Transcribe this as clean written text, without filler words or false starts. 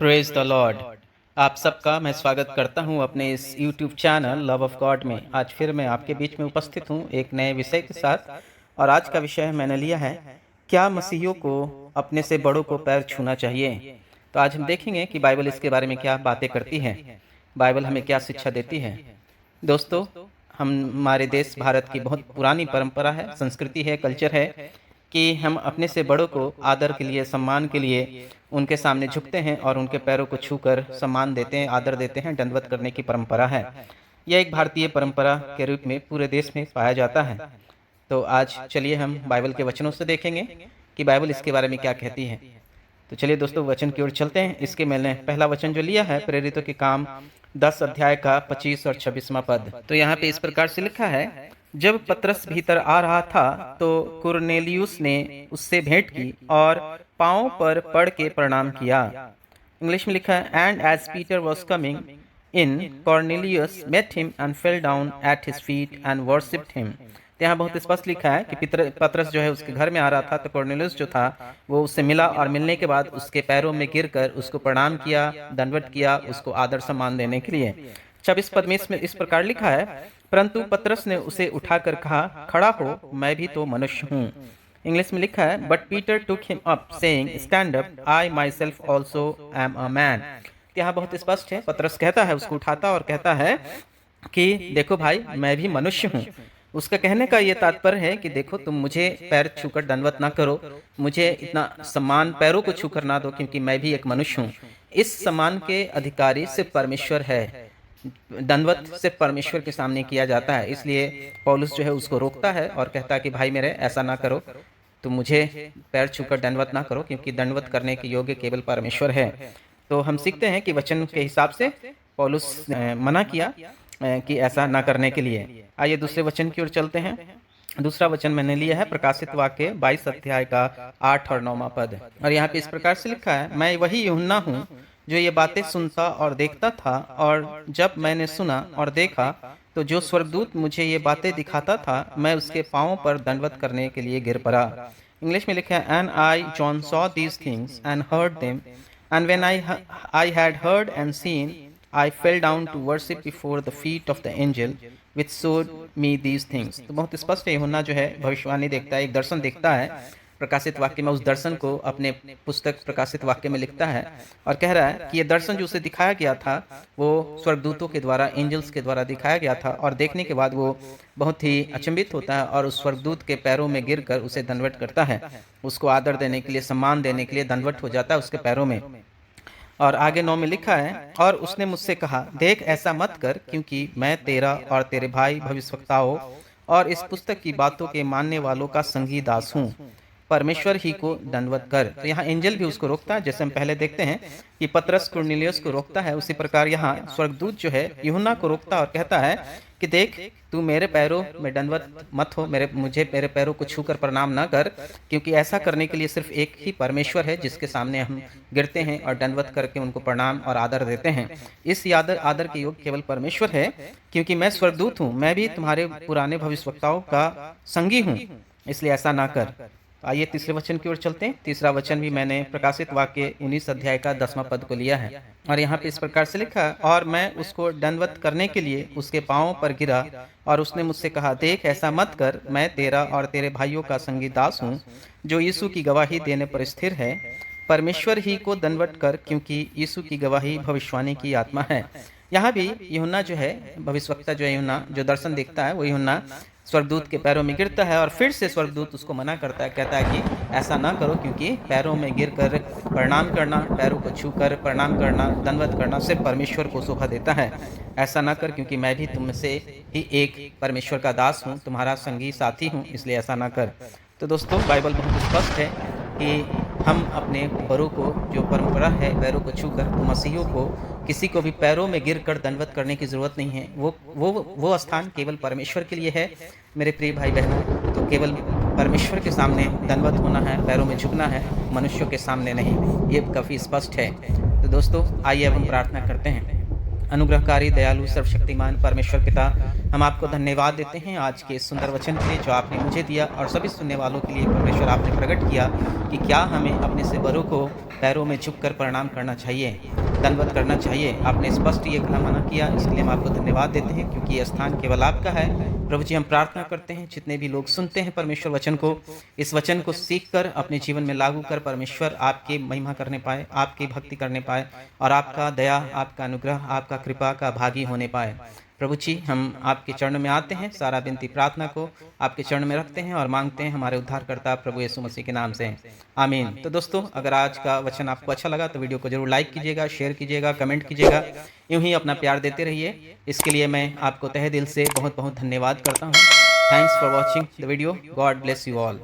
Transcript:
Praise the Lord. आप सबका मैं स्वागत करता हूं अपने इस YouTube channel love of God में। आज फिर मैं आपके बीच में उपस्थित हूं एक नए विषय के साथ। और आज का विषय मैंने लिया है, क्या मसीहियों को अपने से बड़ों को पैर छूना चाहिए। तो आज हम देखेंगे कि बाइबल इसके बारे में क्या बातें करती है, बाइबल हमें क्या शिक्षा देती है। दोस्तों, हमारे देश भारत की बहुत पुरानी परंपरा है, संस्कृति है, कल्चर है कि हम अपने से बड़ों को आदर के लिए, सम्मान के लिए उनके सामने झुकते हैं और उनके पैरों को छूकर सम्मान देते हैं, आदर देते हैं। दंडवत करने की परंपरा है। यह एक भारतीय परंपरा के रूप में पूरे देश में पाया जाता है। तो आज चलिए हम बाइबल के वचनों से देखेंगे कि बाइबल इसके बारे में क्या कहती है। तो चलिए दोस्तों, वचन की ओर चलते हैं। इसके मैंने पहला वचन जो लिया है, प्रेरितों के काम 10 अध्याय का 25 और 26वां पद। तो यहाँ पे इस प्रकार से लिखा है, जब पतरस भीतर आ रहा था तो कुरनेलियुस ने उससे भेंट की और पांव पर पड़ के प्रणाम किया। इंग्लिश में लिखा है, and as Peter was coming in, Cornelius met him and fell down at his feet and worshipped him. तो यहाँ बहुत स्पष्ट लिखा है कि पतरस जो है उसके घर में आ रहा था, तो कॉर्नेलियस जो था वो उससे मिला और मिलने के बाद उसके पैरों में गिरकर उसको प्रणाम किया, दंडवत किया, उसको आदर सम्मान देने के लिए। 26 पद में इसमें इस प्रकार लिखा है, परंतु पतरस ने उसे उठाकर कहा, खड़ा हो, मैं भी तो मनुष्य हूँ। इंग्लिश में लिखा है, but Peter took him up saying, stand up, I my self also am a man. यहाँ बहुत स्पष्ट है, पतरस कहता है, उसको उठाता और कहता है कि देखो भाई, मैं भी मनुष्य हूँ। उसका कहने का ये तात्पर्य है कि देखो, तुम मुझे पैर छूकर दंडवत ना करो, मुझे इतना सम्मान पैरों को छूकर ना दो, क्योंकि मैं भी एक मनुष्य हूँ। इस सम्मान के अधिकारी सिर्फ परमेश्वर है। दंडवत सिर्फ परमेश्वर के सामने किया जाता है। इसलिए पौलुस जो है उसको रोकता है और कहता है कि भाई मेरे, ऐसा ना करो, तुम मुझे पैर छूकर दंडवत ना करो, क्योंकि दंडवत करने के योग्य केवल परमेश्वर है। तो हम सीखते हैं कि वचन के हिसाब से पौलुस ने मना किया कि ऐसा ना करने के लिए। आइए दूसरे वचन की ओर चलते हैं। दूसरा वचन मैंने लिया है प्रकाशित वाक्य 22 अध्याय का 8 और 9वां पद। और यहाँ पे इस प्रकार से लिखा है, मैं वही यूहन्ना हूँ जो ये बातें सुनता और देखता था, और जब मैंने सुना और देखा तो जो स्वर्गदूत मुझे ये बातें दिखाता था, मैं उसके पांवों पर दंडवत करने के लिए गिर पड़ा। इंग्लिश में लिखा है, and I John saw these things and heard them, and when I had heard and seen, I fell down to worship before the feet of the angel which showed me these things। तो बहुत स्पष्ट है, यूहन्ना जो है भविष्यवाणी देखता है, एक दर्शन देखता है प्रकाशित वाक्य में। उस दर्शन को अपने पुस्तक प्रकाशित वाक्य में लिखता है और कह रहा है कि ये दर्शन जो उसे दिखाया गया था वो स्वर्गदूतों के द्वारा, एंजल्स के द्वारा दिखाया गया था। और देखने के बाद वो बहुत ही अचंभित होता है और उस स्वर्गदूत के पैरों में गिरकर उसे दंडवत करता है, उसको आदर देने के लिए, सम्मान देने के लिए दंडवत हो जाता है उसके पैरों में। और आगे 9 में लिखा है, और उसने मुझसे कहा, देख ऐसा मत कर, क्योंकि मैं तेरा और तेरे भाई भविष्यवक्ताओं और इस पुस्तक की बातों के मानने वालों का संगी दास हूँ। परमेश्वर ही को दंडवत कर। तो यहाँ एंजल भी उसको रोकता है, जैसे हम पहले देखते हैं कि पतरस कुरनेलियुस को रोकता है, उसी प्रकार यहाँ स्वर्गदूत जो है यूहन्ना को रोकता है और कहता है कि देख, तू मेरे पैरों में दंडवत मत हो, मेरे पैरों को छूकर प्रणाम ना कर, क्योंकि ऐसा करने के लिए सिर्फ एक ही परमेश्वर है जिसके सामने हम गिरते हैं और दंडवत करके उनको प्रणाम और आदर देते हैं। इस आदर के योग्य केवल परमेश्वर है, क्योंकि मैं स्वर्गदूत हूँ, मैं भी तुम्हारे पुराने भविष्यवक्ताओं का संगी हूँ, इसलिए ऐसा ना कर। आइए तीसरे वचन की ओर चलते हैं। तीसरा वचन भी मैंने प्रकाशित वाक्य 19 अध्याय का 10वां पद को लिया है और यहाँ पे इस प्रकार से लिखा है, और मैं उसको दंडवत करने के लिए उसके पांवों पर गिरा, और उसने मुझसे कहा, देख ऐसा मत कर, मैं तेरा और तेरे भाइयों का संगी दास हूँ जो यीशु की गवाही देने पर स्थिर है। परमेश्वर ही को दंडवत कर, क्योंकि यीशु की गवाही भविष्यवाणी की आत्मा है। यहाँ भी यूहन्ना जो है, भविष्यवक्ता जो है, यूहन्ना जो दर्शन देखता है वो यूहन्ना स्वर्गदूत के पैरों में गिरता है और फिर से स्वर्गदूत उसको मना करता है, कहता है कि ऐसा ना करो, क्योंकि पैरों में गिरकर प्रणाम करना, पैरों को छूकर प्रणाम करना, दंडवत करना सिर्फ परमेश्वर को शोभा देता है। ऐसा ना कर, क्योंकि मैं भी तुम से ही एक परमेश्वर का दास हूँ, तुम्हारा संगी साथी हूँ, इसलिए ऐसा ना कर। तो दोस्तों, बाइबल बहुत स्पष्ट है कि हम अपने बड़ों को, जो परंपरा है पैरों को छूकर, तो मसीहियों को किसी को भी पैरों में गिरकर दंडवत करने की ज़रूरत नहीं है। वो स्थान केवल परमेश्वर के लिए है। मेरे प्रिय भाई बहनों, तो केवल परमेश्वर के सामने दंडवत होना है, पैरों में झुकना है, मनुष्यों के सामने नहीं। ये काफ़ी स्पष्ट है। तो दोस्तों, आइए अब हम प्रार्थना करते हैं। अनुग्रहकारी दयालु सर्वशक्तिमान परमेश्वर पिता, हम आपको धन्यवाद देते हैं आज के इस सुंदर वचन के लिए जो आपने मुझे दिया और सभी सुनने वालों के लिए परमेश्वर आपने प्रकट किया कि क्या हमें अपने से बड़ों को पैरों में झुककर प्रणाम करना चाहिए, दंडवत करना चाहिए। आपने स्पष्ट ये मना किया, इसलिए हम आपको धन्यवाद देते हैं क्योंकि यह स्थान केवल आपका है। प्रभु जी, हम प्रार्थना करते हैं जितने भी लोग सुनते हैं परमेश्वर वचन को, इस वचन को सीखकर अपने जीवन में लागू कर परमेश्वर आपकी महिमा करने पाए, आपकी भक्ति करने पाए और आपका दया, आपका अनुग्रह, आपका कृपा का भागी होने पाए। प्रभु जी, हम आपके चरण में आते हैं, सारा विनती प्रार्थना को आपके चरण में रखते हैं और मांगते हैं हमारे उद्धारकर्ता प्रभु यीशु मसीह के नाम से, आमीन। तो दोस्तों, अगर आज का वचन आपको अच्छा लगा तो वीडियो को जरूर लाइक कीजिएगा, शेयर कीजिएगा, कमेंट कीजिएगा, यूं ही अपना प्यार देते रहिए। इसके लिए मैं आपको तहे दिल से बहुत बहुत धन्यवाद करता हूँ। Thanks for watching the video. God bless you all.